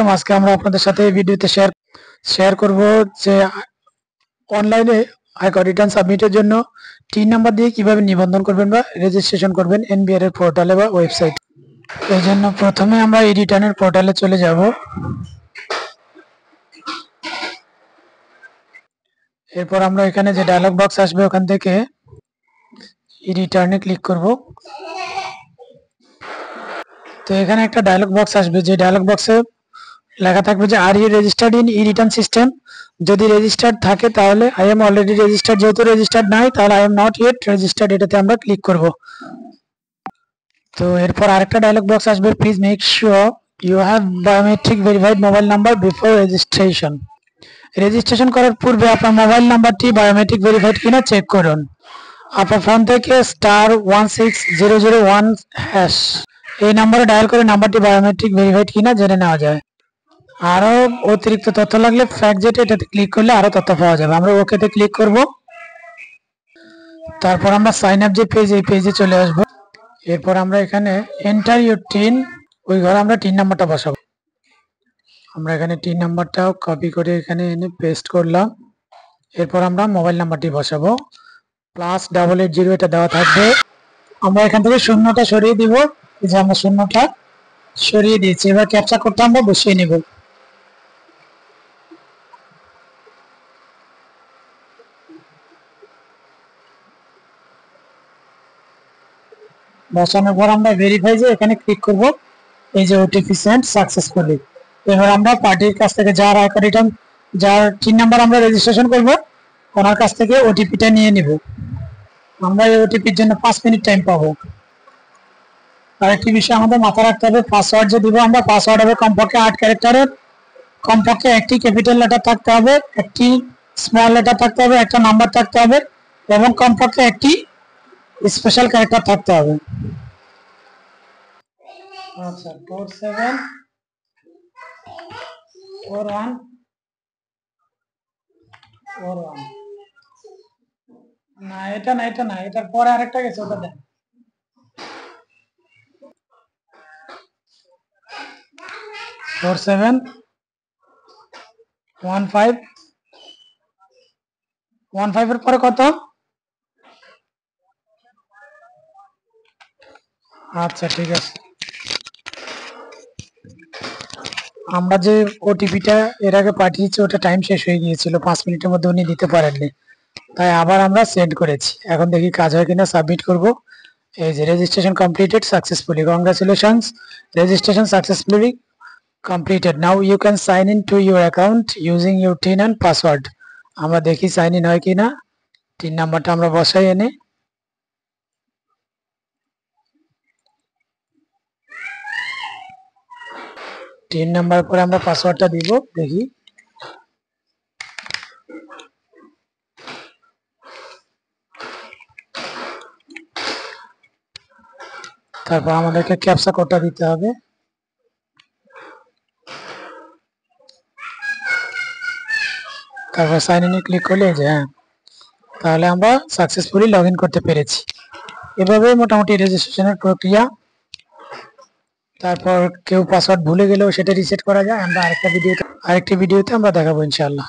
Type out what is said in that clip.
আলাইকুম। আজকে আমরা আপনাদের সাথে এই ভিডিওতে শেয়ার করব যে অনলাইনে আয়কর রিটার্ন সাবমিটের জন্য টিন নাম্বার দিয়ে কিভাবে নিবন্ধন করবেন বা রেজিস্ট্রেশন করবেন এনবিআর এর পোর্টালে বা ওয়েবসাইট। এই জন্য প্রথমে আমরা এই রিটার্নের পোর্টালে চলে যাব। এরপর আমরা এখানে যে ডায়লগ বক্স আসবে ওখান থেকে এই রিটার্নে ক্লিক করব। তো এখানে একটা ডায়লগ বক্স আসবে, যে ডায়লগ বক্সে লেখা থাকবে যে are you registered in e return system. যদি রেজিস্টার্ড থাকে তাহলে আই এম অলরেডি রেজিস্টার্ড, যেহেতু রেজিস্টার্ড নাই তাহলে I am not yet registered, এটাতে আমরা ক্লিক করব। তো এরপর আরেকটা ডায়লগ বক্স আসবে, please make sure you have biometric verified mobile number before registration. Registration করার পূর্বে আপনার মোবাইল নাম্বারটি বায়োমেট্রিক ভেরিফাইড কিনা চেক করুন। আপনার ফোন থেকে *16001# এই নাম্বারে ডায়াল করে নাম্বারটি বায়োমেট্রিক ভেরিফাইড কিনা জেনে নেওয়া যায়। আরো অতিরিক্ত তথ্য লাগলে ফ্যাক্ট যেটা, এটাতে ক্লিক করলে আরো তথ্য পাওয়া যাবে। আমরা ওকেতে ক্লিক করব। তারপর আমরা সাইন আপ যে পেজ, এই পেজে চলে আসব। এরপর আমরা এখানে এন্টার ইউর টিন, ওই ঘরে আমরা টিন নাম্বারটা বসাবো। আমরা এখানে টিন নাম্বারটাও কপি করে এখানে এনে পেস্ট করলাম। এরপর আমরা মোবাইল নাম্বারটি বসাবো, +880 এটা দেওয়া থাকবে। আমরা এখান থেকে শূন্যটা সরিয়ে দিব, যে আমরা শূন্যটা সরিয়ে দিয়েছি। এবার ক্যাপচা কোডটা আমরা বসিয়ে নিব। বসানোর পর আমরা ভেরিফাই যে এখানে ক্লিক করব। এই যে ওটিপি সেন্ড সাকসেসফুলি। এবার আমরা পার্টির কাছ থেকে যার আয়কর রিটার্ন, যার টিন নাম্বার আমরা রেজিস্ট্রেশন করব, ওনার কাছ থেকে ওটিপিটা নিয়ে নিব। আমরা এই ওটিপির জন্য 5 মিনিট টাইম পাবো। আরেকটি বিষয় আমাদের মাথায় রাখতে হবে, পাসওয়ার্ড যে দিব আমরা, পাসওয়ার্ড হবে কমপক্ষে 8 ক্যারেক্টারের। কমপক্ষে একটি ক্যাপিটাল লেটার থাকতে হবে, একটি স্মল লেটার থাকতে হবে, একটা নাম্বার থাকতে হবে এবং কমপক্ষে একটি স্পেশাল ক্যারেক্টার থাকতে হবে। আচ্ছা, 474141। না, এটা না, এটা না, এটার পরে আরেকটা গেছে, ওটা দেন। 471515 এর পরে কত? আচ্ছা, ঠিক আছে। আমরা যে ওটিপিটা এর আগে পাঠিয়েছি ওটা টাইম শেষ হয়ে গিয়েছিল, 5 মিনিটের মধ্যে উনি দিতে পারেননি, তাই আবার আমরা সেন্ড করেছি। এখন দেখি কাজ হয় কিনা, সাবমিট করব। এই যে registration completed successfully, congratulations, registration successfully completed. Now you can sign in to your account using your TIN and password. আমরা দেখি সাইন ইন হয় কিনা। টিন নাম্বারটা আমরা বসাই এনে, টিন নাম্বার পরে আমরা পাসওয়ার্ডটা দিব, দেখি। তারপর আমাদেরকে ক্যাপচা কোডটা দিতে হবে। তারপর সাইন ইনে ক্লিক করলে যে হ্যাঁ, তাহলে আমরা সাকসেসফুলি লগ ইন করতে পেরেছি। এভাবে মোটামুটি রেজিস্ট্রেশনের প্রক্রিয়া। তারপর কেউ পাসওয়ার্ড ভুলে গেলেও সেটা রিসেট করা যায়। আমরা আরেকটি ভিডিওতে আমরা দেখাবো ইনশাআল্লাহ।